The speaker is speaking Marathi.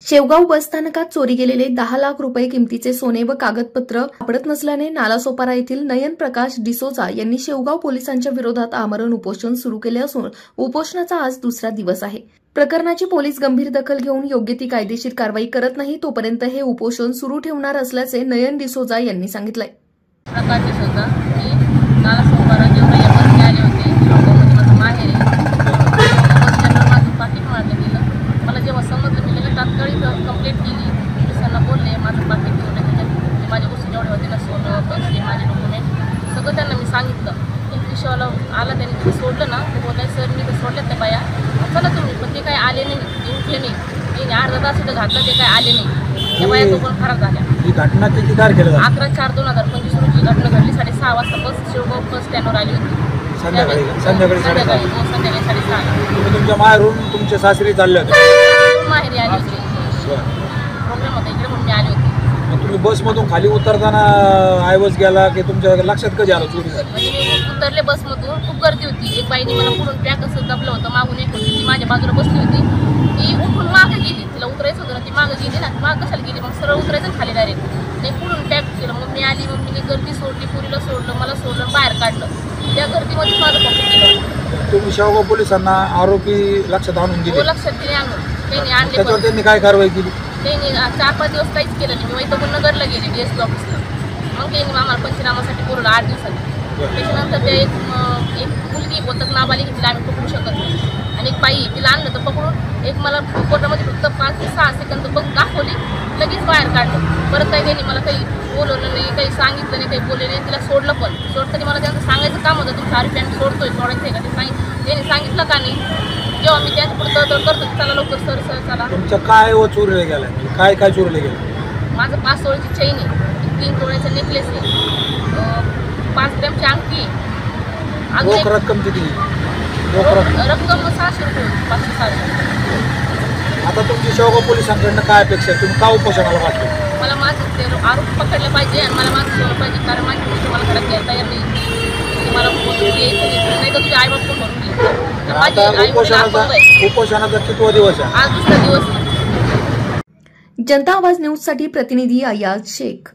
शेवगाव बसस्थानकात चोरी गेलेले 10 लाख रुपये किमतीचे सोने व कागदपत्र सापडत नसल्याने नालासोपारा येथील नयन प्रकाश डिसोजा यांनी शेवगाव पोलिसांच्या विरोधात आमरण उपोषण सुरू केले असून उपोषणाचा आज दुसरा दिवस आहे। प्रकरणाची पोलीस गंभीर दखल घेऊन योग्य ती कायदेशीर कारवाई करत नाही तोपर्यंत हे उपोषण सुरू ठेवणार असल्याचे नयन डिसोजा यांनी सांगितले। कंप्लेंट केली पोलिसांना बोलले माझं पाकिट ठेवलं माझ्या गोष्टी जेवढे होते ना सोनं पैसे माझे डॉक्युमेंट सगळं त्यांना मी सांगितलं। रिक्षावाला आला त्यांनी तिथे सोडलं ना तो बोलला सर मी तर सोडल्यात त्या बाया चला तुम्ही पण ते काही आले नाही ते उठले नाही ते अर्धा तास इथं घातलं ते काही आले नाही त्या बाया तो पण खराब झाल्या। ही घटना किती तारखेला 11/4/2025 रोजी घटना घडली 6:30 वाजता बस शेवगाव बस स्टँडवर आली होती संध्याकाळी 6:30 तुम्ही तुमच्या माहेरून तुमच्या सासरी चालले होते माहेरी आली होती प्रॉब्लेम होता इकडे म्हणून मी आली होती। मग तुम्ही बसमधून खाली उतरताना आयवस गेला की तुमच्या लक्षात कधी आलं चोरी झाली? म्हणजे उतरले बसमधून खूप गर्दी होती एक बाईने मला पुढून पॅक असं दबलं होतं मागून एक होती ती माझ्या बाजूला बसली होती ती उठून मागे गेली तिला उतरायचं होतं ना ती मागे गेली ना माग कशाला गेली मग सरळ उतरायचं खाली डायरेक्ट ते पुढून पॅक केलं मग मी आली मग मी गर्दी सोडली पुरीला सोडलं मला सोडलं बाहेर काढलं त्या गर्दीमध्ये माझं पकडून केलं। तुम्ही शेवगाव पोलिसांना आरोपी लक्षात आणून दिले? लक्षात दिले आणून त्यांनी आणले त्याच्यावर त्यांनी काय कारवाई केली? त्यांनी 4-5 दिवस काहीच केलं नाही। मी वैतनगरला गेले DSP ऑफिसला मग त्यांनी आम्हाला पंचनामासाठी बोलवलं 8 दिवसांनी। त्याच्यानंतर ते एक मुलगी बोलतात नाबालिग तिला आम्ही पकडू शकत नाही आणि एक बाई तिला आणलं तर पकडून एक मला कोर्टामध्ये फक्त 5 ते 6 सेकंद बघ दाखवली लगेच बाहेर काढलं। परत काही त्यांनी मला काही बोलवलं नाही काही सांगितलं नाही काही बोलले नाही तिला सोडलं पण सोडताना मला त्यांचं सांगायचं काम होतं तुमचं आरोपी आम्ही सोडतोय सोडायचं आहे का ते त्यांनी सांगितलं का नाही जेव्हा मी त्यांच्या पुढे तळतळ करतो चला लवकर सर सर चला। तुमचं काय व चोरीला गेलं काय काय चोरीला गेलं? माझं 5 तोळ्याची चैन आहे 3 तोळ्याचा नेकलेस आहे 5 ग्रॅमची अंगठी आहे रोख रक्कम किती? रक्कम 600 रुपये 500-600। आता तुमची शेवगाव पोलिसांकडनं काय अपेक्षा आहे? तुम्ही का उपोषणाला वाटतो? मला माझं ते आरोप पकडले पाहिजे आणि मला माझं सोडलं पाहिजे कारण माझी गोष्ट मला घरात घ्यायला तयार नाही मला यायचं नाही तर तुझे आई बाप पण भरून घे। उपोषणाचा कितवा दिवस आहे? आज दुसरा दिवस आहे। जनता आवाज न्यूज साठी प्रतिनिधी अयाज शेख।